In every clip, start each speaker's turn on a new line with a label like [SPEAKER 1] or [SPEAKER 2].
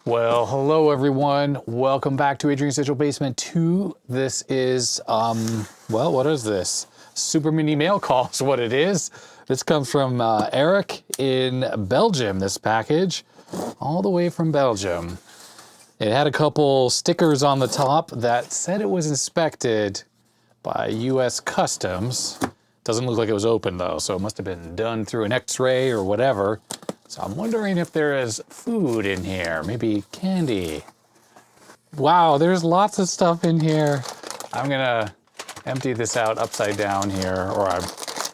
[SPEAKER 1] Well, hello everyone. Welcome back to Adrian's Digital Basement 2. This is, well, what is this? Super mini mail call is what it is. This comes from Eric in Belgium, this package, all the way from Belgium. It had a couple stickers on the top that said it was inspected by US Customs. Doesn't look like it was open though, so it must have been done through an X-ray or whatever. So I'm wondering if there is food in here, maybe candy. Wow, there's lots of stuff in here. I'm gonna empty this out upside down here, or I'm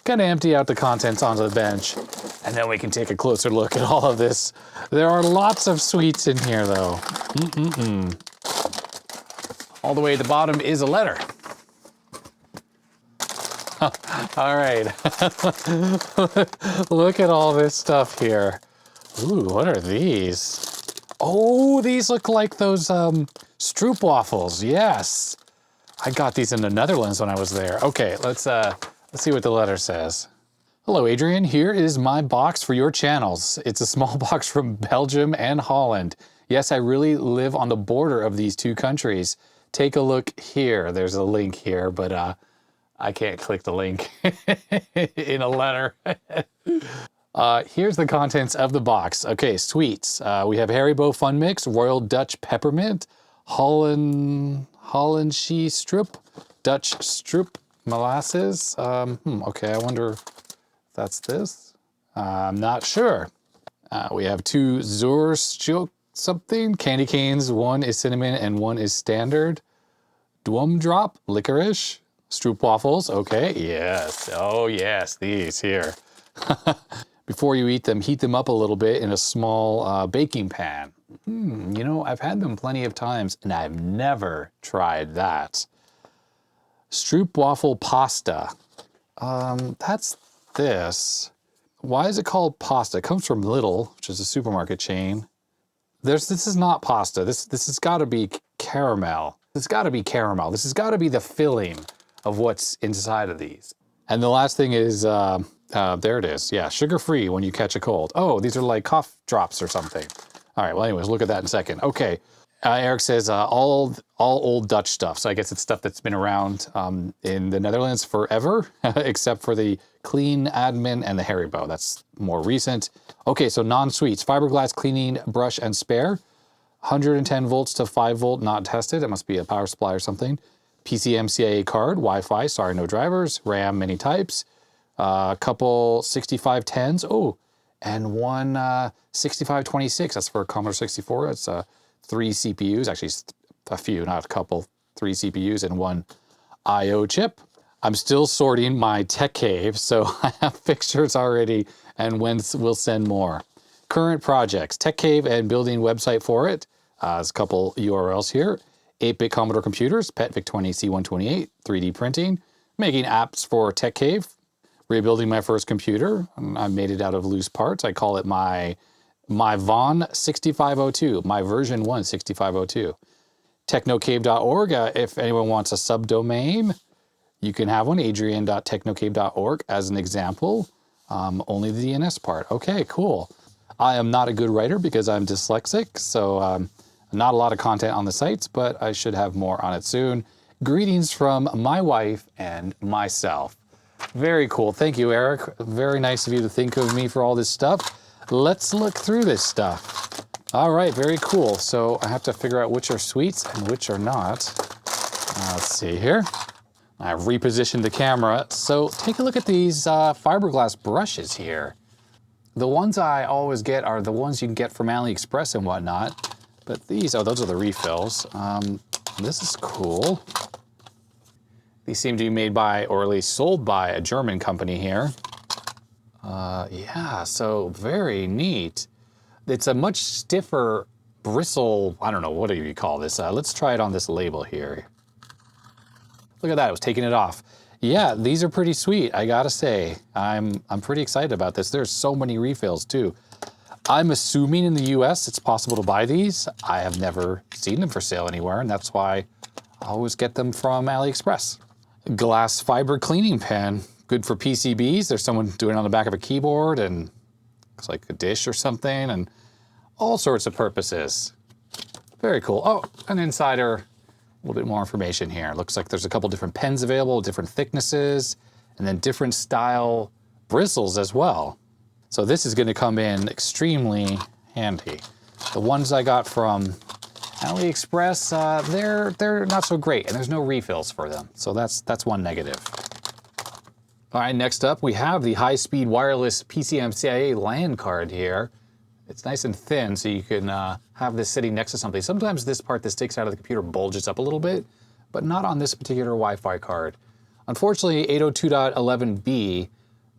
[SPEAKER 1] gonna empty out the contents onto the bench, and then we can take a closer look at all of this. There are lots of sweets in here though. All the way at the bottom is a letter. All right, look at all this stuff here. Ooh, what are these? Oh, these look like those stroop waffles. Yes, I got these in the Netherlands when I was there. Okay, let's see what the letter says. Hello, Adrian. Here is my box for your channels. It's a small box from Belgium and Holland. Yes, I really live on the border of these two countries. Take a look here. There's a link here, but I can't click the link in a letter. Here's the contents of the box. Okay, sweets. We have Haribo Fun Mix, Royal Dutch Peppermint, Hollandse Stroop, Dutch Stroop Molasses. Okay, I wonder if that's this. I'm not sure. We have two Zoersjoek something, candy canes. One is cinnamon and one is standard. Dwumdrop, licorice. Stroop waffles, okay, yes. Oh yes, these here. Before you eat them, heat them up a little bit in a small baking pan. You know, I've had them plenty of times and I've never tried that. Stroop waffle pasta. That's this. Why is it called pasta? It comes from Lidl, which is a supermarket chain. This is not pasta. This has gotta be caramel. It's gotta be caramel. This has gotta be the filling of what's inside of these. And the last thing is, there it is. Yeah, sugar-free when you catch a cold. Oh, these are like cough drops or something. All right, well anyways, look at that in a second. Okay, Eric says all old Dutch stuff. So I guess it's stuff that's been around in the Netherlands forever, except for the Clean Admin and the Haribo. That's more recent. Okay, so non-sweets, fiberglass cleaning brush and spare. 110 volts to 5 volt, not tested. It must be a power supply or something. PCMCIA card, Wi-Fi, sorry, no drivers, RAM, many types, a couple 6510s, oh, and one 6526, that's for a Commodore 64, it's 3 CPUs, actually a few, not a couple, 3 CPUs and one IO chip. I'm still sorting my tech cave, so I have fixtures already, and we'll send more. Current projects, tech cave and building website for it, there's a couple URLs here. 8-bit Commodore computers, PET VIC-20 C128, 3D printing, making apps for Tech Cave, rebuilding my first computer. I made it out of loose parts. I call it my Von 6502, my version 1 6502. Technocave.org, if anyone wants a subdomain, you can have one, adrian.technocave.org as an example. Only the DNS part. Okay, cool. I am not a good writer because I'm dyslexic, so not a lot of content on the sites, but I should have more on it soon. Greetings from my wife and myself. Very cool. Thank you, Eric. Very nice of you to think of me for all this stuff. Let's look through this stuff. All right, very cool. So I have to figure out which are sweets and which are not. Let's see here. I've repositioned the camera. So take a look at these fiberglass brushes here. The ones I always get are the ones you can get from AliExpress and whatnot. But these, oh, those are the refills. This is cool. These seem to be made by, or at least sold by, a German company here. Yeah, so very neat. It's a much stiffer bristle, I don't know, what do you call this? Let's try it on this label here. Look at that, I was taking it off. Yeah, these are pretty sweet, I gotta say. I'm pretty excited about this. There's so many refills too. I'm assuming in the US it's possible to buy these. I have never seen them for sale anywhere, and that's why I always get them from AliExpress. Glass fiber cleaning pan, good for PCBs. There's someone doing it on the back of a keyboard and looks like a dish or something, and all sorts of purposes. Very cool. Oh, an insider, a little bit more information here. Looks like there's a couple different pens available, different thicknesses, and then different style bristles as well. So this is going to come in extremely handy. The ones I got from AliExpress, they're not so great, and there's no refills for them. So that's one negative. All right, next up we have the high-speed wireless PCMCIA LAN card here. It's nice and thin, so you can have this sitting next to something. Sometimes this part that sticks out of the computer bulges up a little bit, but not on this particular Wi-Fi card. Unfortunately, 802.11b,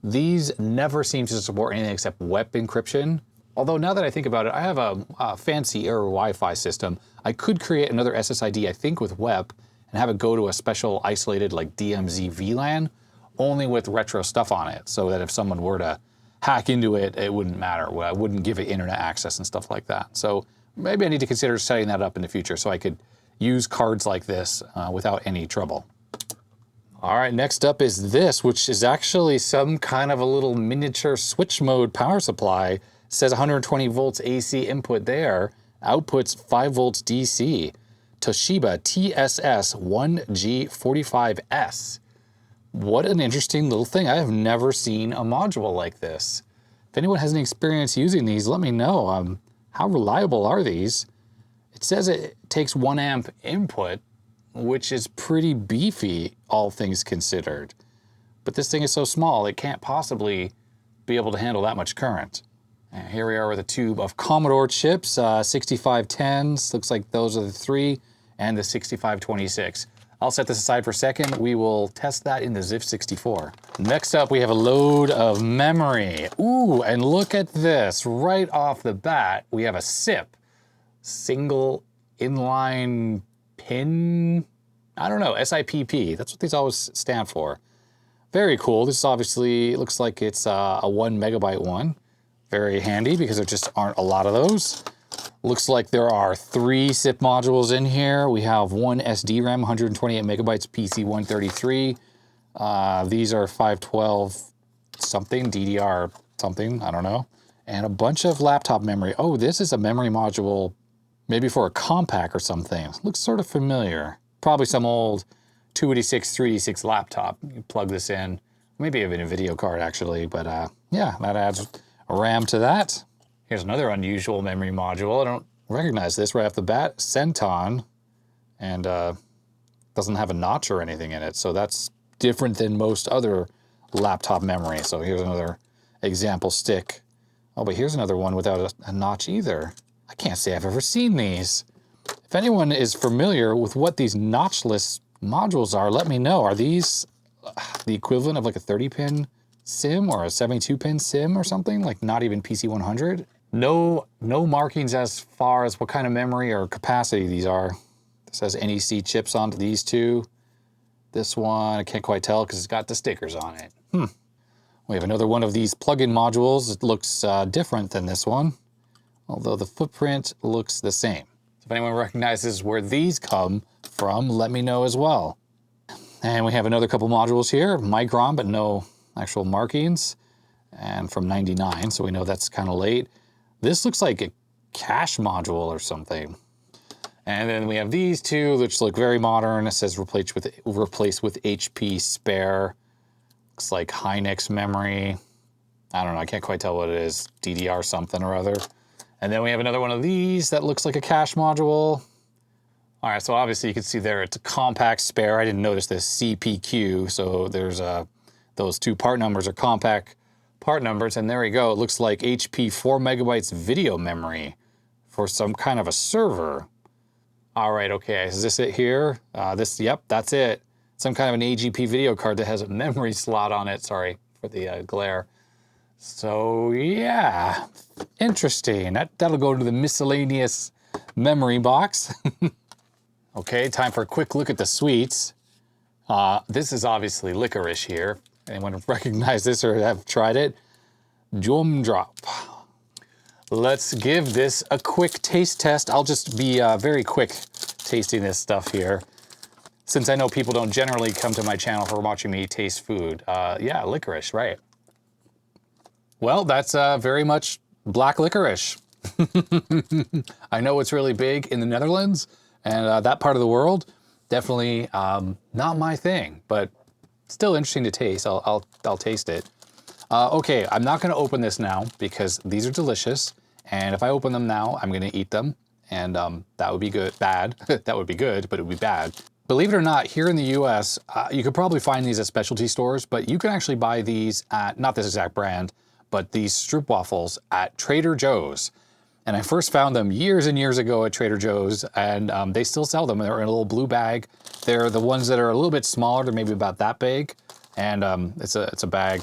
[SPEAKER 1] these never seem to support anything except web encryption. Although now that I think about it, I have a fancy Air Wi-Fi system. I could create another SSID, I think with web, and have it go to a special isolated like DMZ VLAN, only with retro stuff on it, so that if someone were to hack into it, it wouldn't matter. I wouldn't give it internet access and stuff like that. So maybe I need to consider setting that up in the future so I could use cards like this without any trouble. All right, next up is this, which is actually some kind of a little miniature switch mode power supply. It says 120 volts AC input there, outputs 5 volts DC. Toshiba TSS1G45S. What an interesting little thing. I have never seen a module like this. If anyone has any experience using these, let me know. How reliable are these? It says it takes 1 amp input, which is pretty beefy, all things considered. But this thing is so small, it can't possibly be able to handle that much current. And here we are with a tube of Commodore chips, 6510s, looks like those are the 3, and the 6526. I'll set this aside for a second. We will test that in the ZIF64. Next up, we have a load of memory. Ooh, and look at this. Right off the bat, we have a SIP, single inline pin, I don't know, SIPP. That's what these always stand for. Very cool. This obviously looks like it's a 1 megabyte one. Very handy because there just aren't a lot of those. Looks like there are 3 SIP modules in here. We have 1 SDRAM, 128 megabytes, PC133. These are 512 something, DDR something, I don't know. And a bunch of laptop memory. Oh, this is a memory module, maybe for a compact or something. Looks sort of familiar. Probably some old 286, 386 laptop. You plug this in, maybe even a video card actually, but yeah, that adds a RAM to that. Here's another unusual memory module. I don't recognize this right off the bat. Centon, and doesn't have a notch or anything in it, so that's different than most other laptop memory. So here's another example stick. Oh, but here's another one without a notch either. I can't say I've ever seen these. If anyone is familiar with what these notchless modules are, let me know. Are these the equivalent of like a 30-pin SIM or a 72-pin SIM or something? Like not even PC100? No markings as far as what kind of memory or capacity these are. This has NEC chips onto these two. This one, I can't quite tell because it's got the stickers on it. We have another one of these plug-in modules. It looks different than this one, although the footprint looks the same. So if anyone recognizes where these come from, let me know as well. And we have another couple modules here, Micron, but no actual markings, and from 99, so we know that's kind of late. This looks like a cache module or something. And then we have these two, which look very modern. It says replace with HP spare. Looks like Hynix memory. I don't know, I can't quite tell what it is. DDR something or other. And then we have another one of these that looks like a cache module. All right, so obviously you can see there it's a compact spare. I didn't notice this CPQ, so there's those 2 part numbers are compact part numbers, and there we go. It looks like HP 4 megabytes video memory for some kind of a server. All right, okay, is this it here? Yep, that's it. Some kind of an AGP video card that has a memory slot on it. Sorry for the glare. So yeah, interesting. That'll go to the miscellaneous memory box. Okay, time for a quick look at the sweets. This is obviously licorice here. Anyone recognize this or have tried it? Jom Drop. Let's give this a quick taste test. I'll just be very quick tasting this stuff here, since I know people don't generally come to my channel for watching me taste food. Yeah, licorice, right. Well, that's very much black licorice. I know it's really big in the Netherlands and that part of the world. Definitely not my thing, but still interesting to taste. I'll taste it. Okay, I'm not gonna open this now because these are delicious. And if I open them now, I'm gonna eat them. And that would be bad. That would be good, but it would be bad. Believe it or not, here in the US, you could probably find these at specialty stores, but you can actually buy these at, not this exact brand, but these stroopwafels at Trader Joe's. And I first found them years and years ago at Trader Joe's, and they still sell them. They're in a little blue bag. They're the ones that are a little bit smaller, they're maybe about that big. And it's a bag,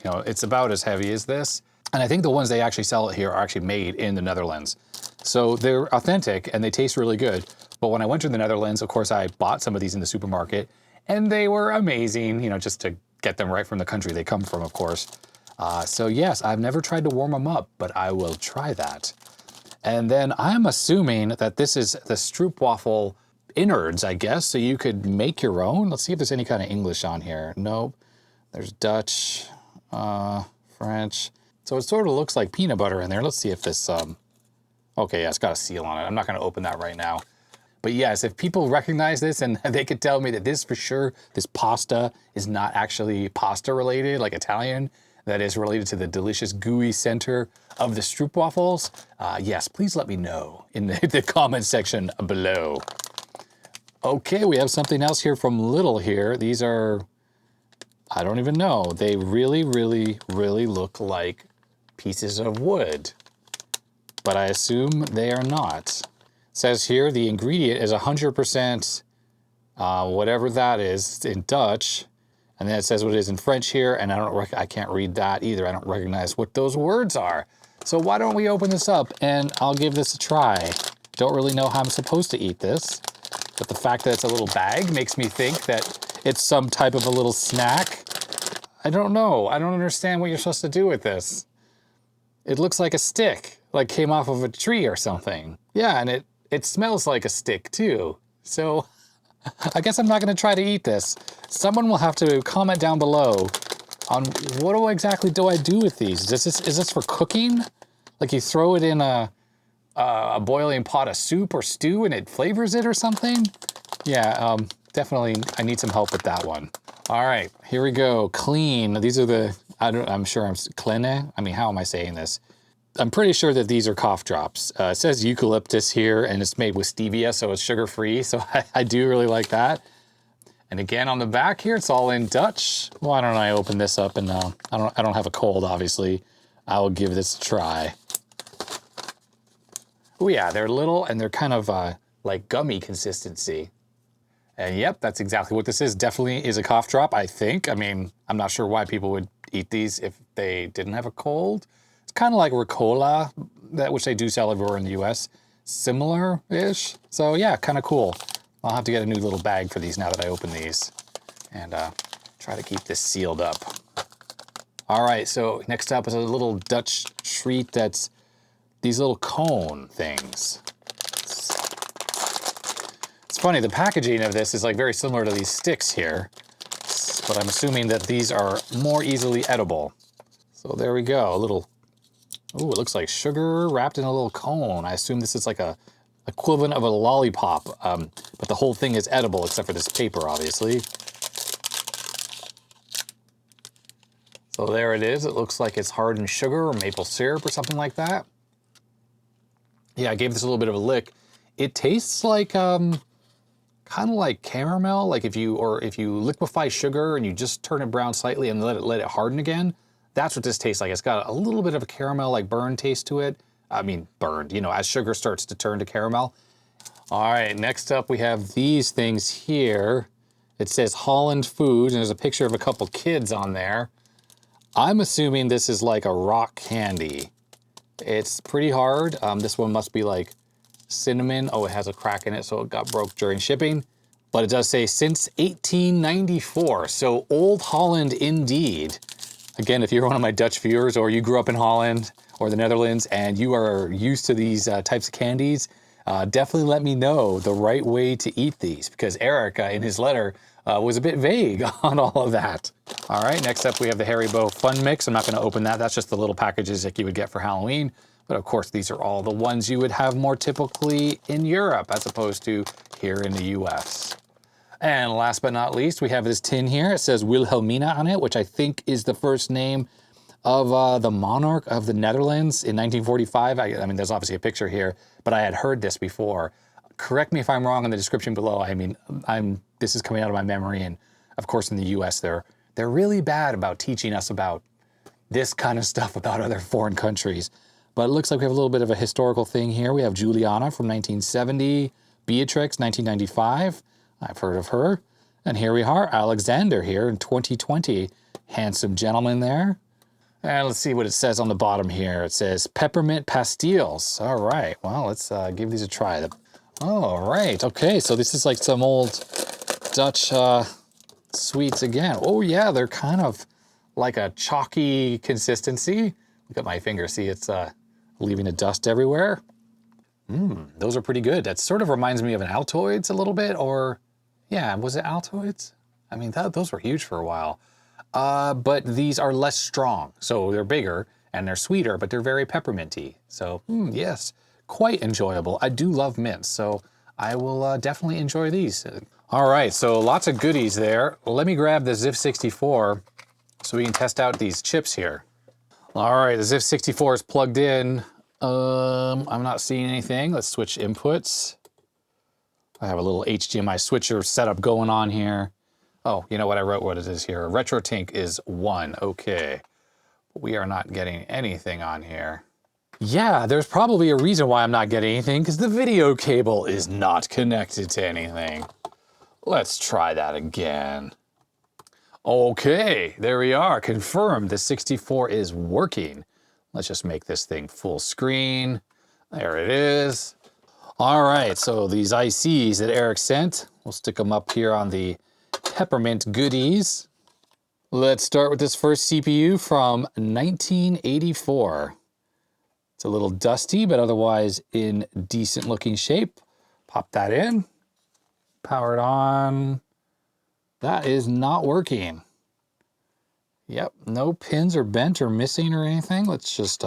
[SPEAKER 1] you know, it's about as heavy as this. And I think the ones they actually sell here are actually made in the Netherlands. So they're authentic and they taste really good. But when I went to the Netherlands, of course, I bought some of these in the supermarket and they were amazing, you know, just to get them right from the country they come from, of course. So yes, I've never tried to warm them up, but I will try that. And then I'm assuming that this is the stroopwafel innards, I guess, so you could make your own. Let's see if there's any kind of English on here. Nope. There's Dutch, French. So it sort of looks like peanut butter in there. Let's see if this, okay, yeah, it's got a seal on it. I'm not gonna open that right now. But yes, if people recognize this and they could tell me that this for sure, this pasta is not actually pasta related, like Italian, that is related to the delicious gooey center of the stroopwafels, yes, please let me know in the comment section below. Okay, we have something else here from Lidl here. These are, I don't even know. They really, really, really look like pieces of wood, but I assume they are not. It says here the ingredient is 100% whatever that is in Dutch, and then it says what it is in French here, and I can't read that either. I don't recognize what those words are. So why don't we open this up and I'll give this a try. Don't really know how I'm supposed to eat this, but the fact that it's a little bag makes me think that it's some type of a little snack. I don't know. I don't understand what you're supposed to do with this. It looks like a stick, like came off of a tree or something. Yeah, and it smells like a stick too. So I guess I'm not gonna try to eat this. Someone will have to comment down below on what exactly do I do with these? Is this for cooking? Like you throw it in a boiling pot of soup or stew and it flavors it or something? Yeah, definitely I need some help with that one. All right, here we go. Clean. These are the, I'm sure I'm clean. I mean, how am I saying this? I'm pretty sure that these are cough drops. It says eucalyptus here and it's made with stevia, so it's sugar-free. So I do really like that. And again, on the back here, it's all in Dutch. Why don't I open this up and I don't have a cold, obviously. I will give this a try. Oh yeah, they're little and they're kind of like gummy consistency. And yep, that's exactly what this is. Definitely is a cough drop, I think. I mean, I'm not sure why people would eat these if they didn't have a cold. It's kind of like Ricola, which they do sell everywhere in the US. Similar-ish. So yeah, kind of cool. I'll have to get a new little bag for these now that I open these and try to keep this sealed up. All right, so next up is a little Dutch treat that's these little cone things. It's funny, the packaging of this is like very similar to these sticks here, but I'm assuming that these are more easily edible. So there we go, a little, ooh, it looks like sugar wrapped in a little cone. I assume this is like a equivalent of a lollipop, but the whole thing is edible except for this paper, obviously. So there it is. It looks like it's hardened sugar or maple syrup or something like that. Yeah, I gave this a little bit of a lick. It tastes like kind of like caramel. Like if you liquefy sugar and you just turn it brown slightly and let it harden again. That's what this tastes like. It's got a little bit of a caramel like burn taste to it. I mean, burned, you know, as sugar starts to turn to caramel. All right, next up we have these things here. It says Holland Foods, and there's a picture of a couple kids on there. I'm assuming this is like a rock candy. It's pretty hard. This one must be like cinnamon. Oh, it has a crack in it, so it got broke during shipping. But it does say since 1894, so old Holland indeed. Again, if you're one of my Dutch viewers or you grew up in Holland or the Netherlands and you are used to these types of candies, definitely let me know the right way to eat these, because Eric in his letter was a bit vague on all of that. All right, next up we have the Haribo Fun Mix. I'm not gonna open that. That's just the little packages that you would get for Halloween. But of course, these are all the ones you would have more typically in Europe as opposed to here in the US. And last but not least, we have this tin here. It says Wilhelmina on it, which I think is the first name of the monarch of the Netherlands in 1945. I mean, there's obviously a picture here, but I had heard this before. Correct me if I'm wrong in the description below. I mean, this is coming out of my memory, and of course in the US, they're really bad about teaching us about this kind of stuff about other foreign countries. But it looks like we have a little bit of a historical thing here. We have Juliana from 1970, Beatrix, 1995. I've heard of her. And here we are, Alexander here in 2020. Handsome gentleman there. And let's see what it says on the bottom here. It says peppermint pastilles. All right, well, let's give these a try. All right, okay, so this is like some old Dutch sweets again. Oh yeah, they're kind of like a chalky consistency. Look at my finger, see it's leaving a dust everywhere. Those are pretty good. That sort of reminds me of an Altoids a little bit, or yeah, was it Altoids? I mean, those were huge for a while. But these are less strong, so they're bigger and they're sweeter, but they're very pepperminty. So yes, quite enjoyable. I do love mints, so I will definitely enjoy these. All right, so lots of goodies there. Let me grab the ZIF 64 so we can test out these chips here. All right, the ZIF 64 is plugged in. I'm not seeing anything. Let's switch inputs. I have a little HDMI switcher setup going on here. Oh, you know what? I wrote what it is here. RetroTink is 1. Okay. We are not getting anything on here. Yeah, there's probably a reason why I'm not getting anything, because the video cable is not connected to anything. Let's try that again. Okay, there we are. Confirmed. The 64 is working. Let's just make this thing full screen. There it is. All right, so these ICs that Eric sent, we'll stick them up here on the peppermint goodies. Let's start with this first CPU from 1984. It's a little dusty, but otherwise in decent looking shape. Pop that in, power it on. That is not working. Yep, no pins are bent or missing or anything. Let's just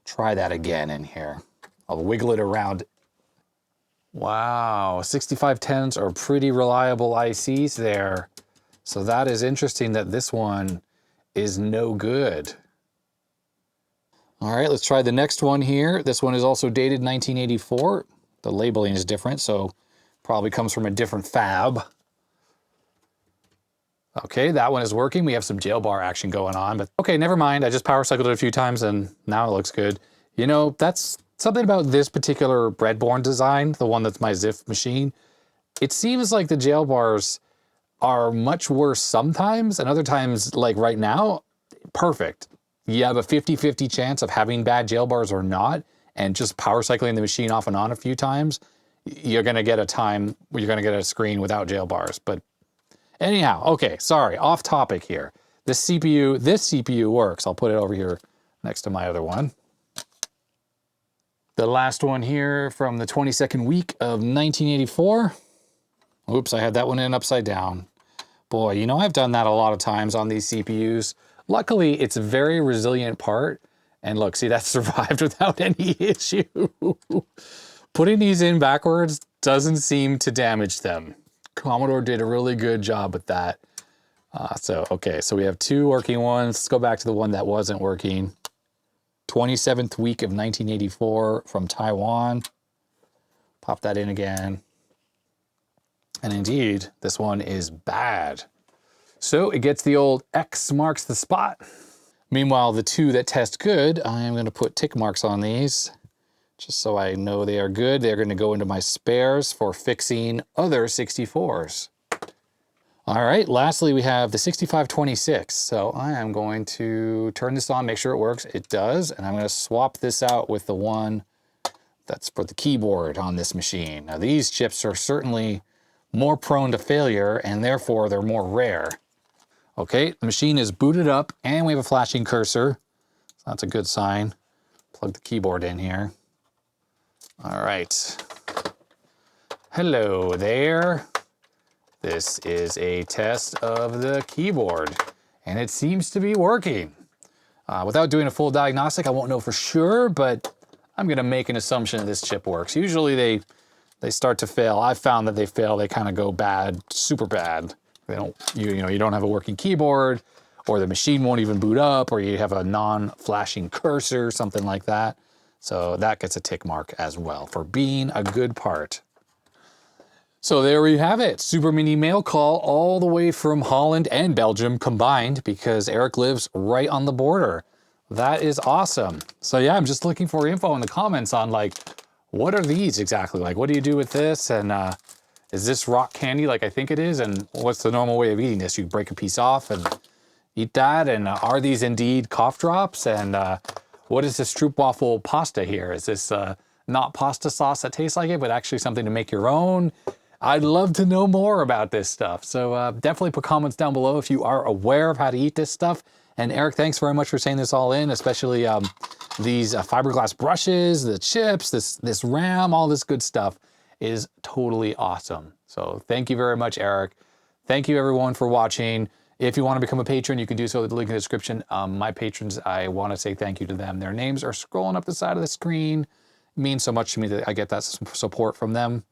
[SPEAKER 1] try that again in here. I'll wiggle it around. Wow, 6510s are pretty reliable ICs there. So that is interesting that this one is no good. All right, let's try the next one here. This one is also dated 1984. The labeling is different, so probably comes from a different fab. Okay, that one is working. We have some jail bar action going on, but okay, never mind. I just power cycled it a few times and now it looks good. You know, that's something about this particular breadboard design, the one that's my ZIF machine. It seems like the jail bars are much worse sometimes, and other times, like right now, perfect. You have a 50-50 chance of having bad jail bars or not, and just power cycling the machine off and on a few times, you're gonna get a screen without jail bars. But anyhow, okay, sorry, off topic here. This CPU works. I'll put it over here next to my other one. The last one here from the 22nd week of 1984. Oops, I had that one in upside down. Boy, you know, I've done that a lot of times on these CPUs. Luckily, it's a very resilient part. And look, see, that survived without any issue. Putting these in backwards doesn't seem to damage them. Commodore did a really good job with that. Okay, so we have two working ones. Let's go back to the one that wasn't working. 27th week of 1984 from Taiwan. Pop that in again. And indeed, this one is bad. So it gets the old X marks the spot. Meanwhile, the two that test good, I am going to put tick marks on these just so I know they are good. They're going to go into my spares for fixing other 64s. All right, lastly, we have the 6526. So I am going to turn this on, make sure it works. It does, and I'm going to swap this out with the one that's for the keyboard on this machine. Now, these chips are certainly more prone to failure, and therefore they're more rare. Okay, the machine is booted up, and we have a flashing cursor. So that's a good sign. Plug the keyboard in here. All right. Hello there. This is a test of the keyboard, and it seems to be working. Without doing a full diagnostic, I won't know for sure, but I'm gonna make an assumption that this chip works. Usually they start to fail. I've found that they fail, they kind of go bad, super bad. They don't, you know, you don't have a working keyboard, or the machine won't even boot up, or you have a non-flashing cursor, something like that. So that gets a tick mark as well for being a good part. So there we have it, super mini mail call all the way from Holland and Belgium combined, because Eric lives right on the border. That is awesome. So yeah, I'm just looking for info in the comments on like, what are these exactly? Like, what do you do with this? And is this rock candy like I think it is? And what's the normal way of eating this? You break a piece off and eat that? And are these indeed cough drops? And what is this stroopwafel pasta here? Is this not pasta sauce that tastes like it, but actually something to make your own? I'd love to know more about this stuff. So definitely put comments down below if you are aware of how to eat this stuff. And Eric, thanks very much for saying this all in, especially these fiberglass brushes, the chips, this RAM, all this good stuff is totally awesome. So thank you very much, Eric. Thank you everyone for watching. If you want to become a patron, you can do so with the link in the description. My patrons, I want to say thank you to them. Their names are scrolling up the side of the screen. It means so much to me that I get that support from them.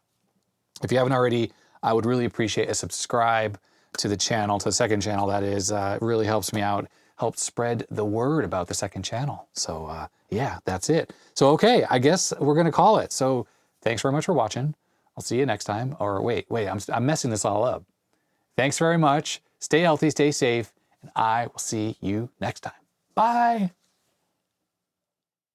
[SPEAKER 1] If you haven't already, I would really appreciate a subscribe to the channel, to the second channel that is. It really helps me out, helps spread the word about the second channel. So yeah, that's it. So okay, I guess we're gonna call it. So thanks very much for watching. I'll see you next time. Or wait, I'm messing this all up. Thanks very much. Stay healthy, stay safe, and I will see you next time. Bye.